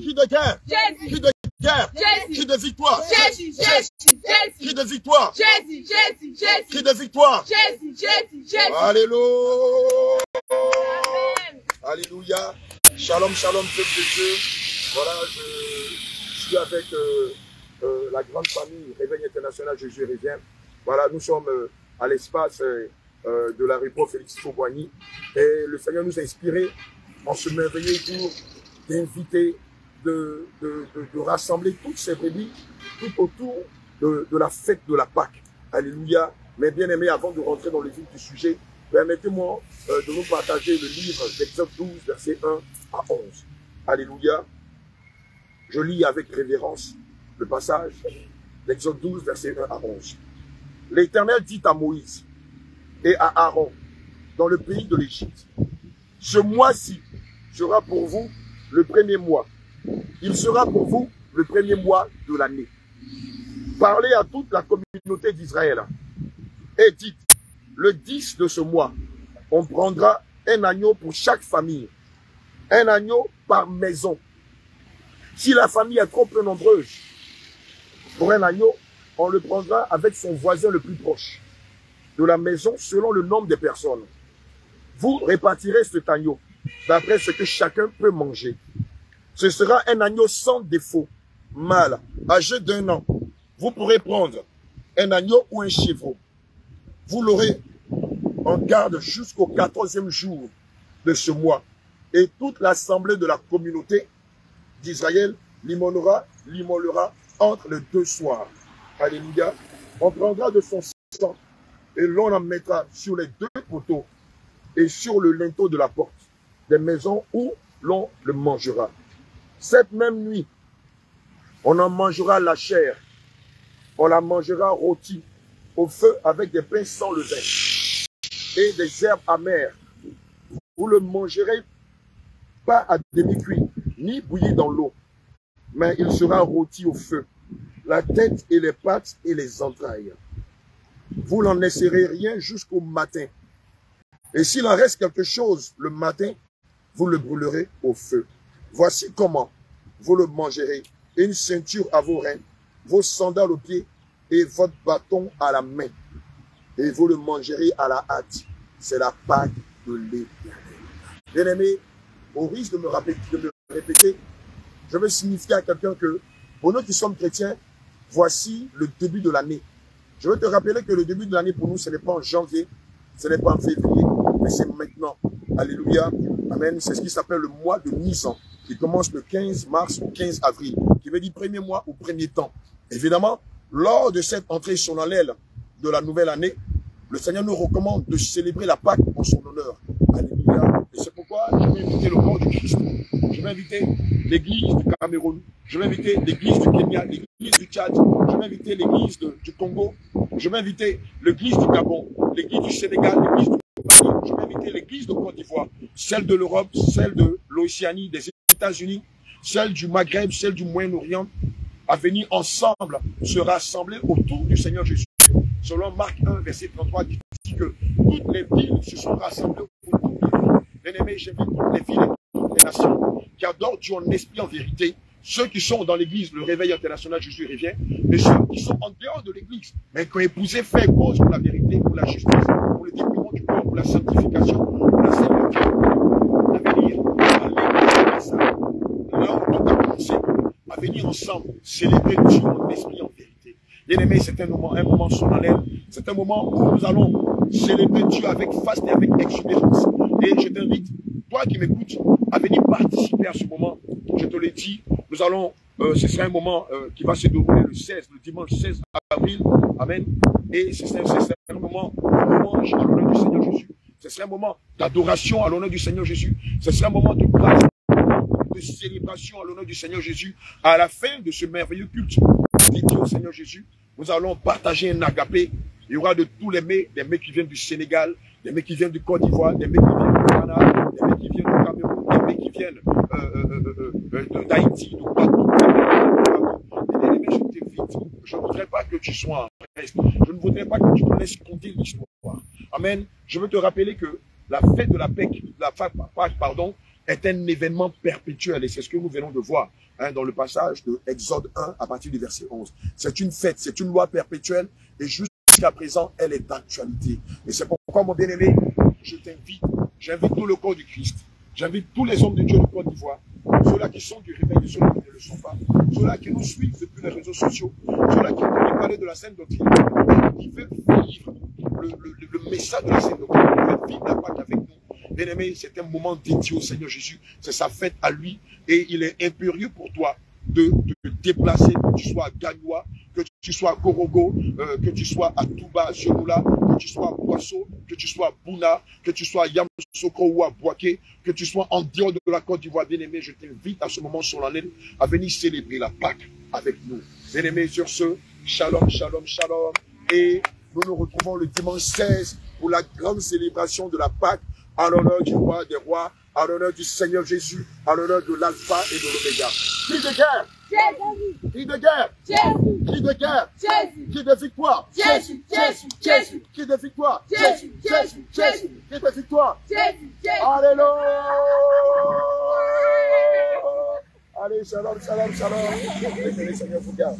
Cri de guerre. Jésus. Cri de guerre. Jésus. Cri de victoire. Jésus. Jésus. Cri de victoire. Jésus. Jésus. Jésus. Cri de victoire. Jésus. Jésus. Jésus. Alléluia. Amen. Alléluia. Shalom, shalom, peuple de Dieu. Voilà, je suis avec la grande famille Réveil International Jésus revient. Voilà, nous sommes à l'espace de l'aéroport Félix Houphouët-Boigny. Et le Seigneur nous a inspiré en ce merveilleux jour d'inviter, de rassembler toutes ces brebis tout autour de la fête de la Pâque. Alléluia. Mais bien aimés, avant de rentrer dans le vif du sujet, permettez-moi de nous partager le livre d'Exode 12, versets 1 à 11. Alléluia. Je lis avec révérence le passage d'Exode 12, versets 1 à 11. L'Éternel dit à Moïse et à Aaron dans le pays de l'Égypte, ce mois-ci sera pour vous le premier mois. Il sera pour vous le premier mois de l'année. Parlez à toute la communauté d'Israël et dites, le 10 de ce mois, on prendra un agneau pour chaque famille, un agneau par maison. Si la famille est trop peu nombreuse, pour un agneau, on le prendra avec son voisin le plus proche de la maison selon le nombre de personnes. Vous répartirez cet agneau d'après ce que chacun peut manger. Ce sera un agneau sans défaut, mâle, âgé d'1 an. Vous pourrez prendre un agneau ou un chèvreau. Vous l'aurez en garde jusqu'au 14e jour de ce mois. Et toute l'assemblée de la communauté d'Israël l'immolera entre les 2 soirs. Alléluia. On prendra de son sang et l'on en mettra sur les 2 poteaux et sur le linteau de la porte des maisons où l'on le mangera. Cette même nuit, on en mangera la chair. On la mangera rôtie au feu avec des pains sans levain et des herbes amères. Vous le mangerez pas à demi-cuit, ni bouilli dans l'eau, mais il sera rôti au feu, la tête et les pattes et les entrailles. Vous n'en laisserez rien jusqu'au matin. Et s'il en reste quelque chose le matin, vous le brûlerez au feu. Voici comment vous le mangerez. Une ceinture à vos reins, vos sandales aux pieds et votre bâton à la main. Et vous le mangerez à la hâte. C'est la Pâque de l'Éternel. Bien aimé, au risque de me répéter, je veux signifier à quelqu'un que pour nous qui sommes chrétiens, voici le début de l'année. Je veux te rappeler que le début de l'année pour nous, ce n'est pas en janvier, ce n'est pas en février, mais c'est maintenant. Alléluia. Amen. C'est ce qui s'appelle le mois de Nisan, qui commence le 15 mars au 15 avril, qui veut dire premier mois ou premier temps. Évidemment, lors de cette entrée solennelle de la nouvelle année, le Seigneur nous recommande de célébrer la Pâque en son honneur. Alléluia. Et c'est pourquoi je vais inviter le corps du Christ. Je vais inviter l'église du Cameroun. Je vais inviter l'église du Kenya, l'église du Tchad. Je vais inviter l'église du Congo. Je vais inviter l'église du Gabon, l'église du Sénégal, l'église du Mali. Je vais inviter l'église de Côte d'Ivoire, celle de l'Europe, celle de l'Océanie, des États-Unis, celle du Maghreb, celle du Moyen-Orient, à venir ensemble se rassembler autour du Seigneur Jésus. Selon Marc 1, verset 33, qui dit que toutes les villes se sont rassemblées autour de lui. Bien-aimés, j'invite toutes les villes et toutes les nations qui adorent Dieu en esprit, en vérité, ceux qui sont dans l'église, le Réveil International Jésus revient, et ceux qui sont en dehors de l'église, mais qui ont épousé, fait cause pour la vérité, pour la justice, pour le déploiement du corps, pour la sanctification, pour la sainteté, à venir à l'église, là où tout a commencé, à venir ensemble, célébrer Dieu en esprit, en vérité. Bien-aimés, c'est un moment solennel, c'est un moment où nous allons célébrer Dieu avec faste et avec exubérance. Et je t'invite, toi qui m'écoutes, à venir participer à ce moment. Je te l'ai dit, nous allons, ce sera un moment qui va se dérouler le dimanche 16 avril. Amen. Et ce sera un moment de louange à l'honneur du Seigneur Jésus. Ce sera un moment d'adoration à l'honneur du Seigneur Jésus. Ce sera un moment de grâce, de célébration à l'honneur du Seigneur Jésus. À la fin de ce merveilleux culte dédié au Seigneur Jésus, nous allons partager un agapé. Il y aura de tous les mets, des mets qui viennent du Sénégal, des mets qui viennent du Côte d'Ivoire, des mets qui viennent du Ghana, des mets qui viennent du Cameroun, des mets qui viennent d'Haïti, de partout. Mais je t'invite, je ne voudrais pas que tu sois en reste. Je ne voudrais pas que tu te laisses compter l'histoire. Amen. Je veux te rappeler que la fête de la Pâque, est un événement perpétuel et c'est ce que nous venons de voir dans le passage de Exode 1 à partir du verset 11. C'est une fête, c'est une loi perpétuelle et jusqu'à présent, elle est d'actualité. Et c'est pourquoi, mon bien-aimé, je t'invite, j'invite tout le corps du Christ, j'invite tous les hommes de Dieu de Côte d'Ivoire, ceux-là qui sont du réveil et ceux-là qui ne le sont pas, ceux-là qui nous suivent depuis les réseaux sociaux, ceux-là qui veulent parler de la Sainte Doctrine, qui veulent vivre le message de la Sainte Doctrine, qui veulent vivre la Pâque avec nous. Bien-aimé, c'est un moment dédié au Seigneur Jésus, c'est sa fête à lui et il est impérieux pour toi de te déplacer, que tu sois à Gagnoa, que tu sois à Gorogo, que tu sois à Touba, Zionoula, que tu sois à Boisseau, que tu sois à Bouna, que tu sois à Yamoussoukro ou à Boaké, que tu sois en dehors de la Côte d'Ivoire. Bien-aimé, je t'invite à ce moment solennel à venir célébrer la Pâque avec nous. Bien-aimé, sur ce, shalom, shalom, shalom. Et nous nous retrouvons le dimanche 16 pour la grande célébration de la Pâque à l'honneur du roi des rois, à l'honneur du Seigneur Jésus, à l'honneur de l'alpha et de l'oméga. Cri de guerre! Jésus! Cri de guerre! Jésus! Cri de guerre! Jésus! Cri de victoire! Jésus! Jésus! Jésus! Cri de victoire! Jésus! Jésus! Jésus! Cri de victoire! Jésus! Jésus! Alléluia! Allez, shalom, shalom, shalom. Que le Seigneur vous garde.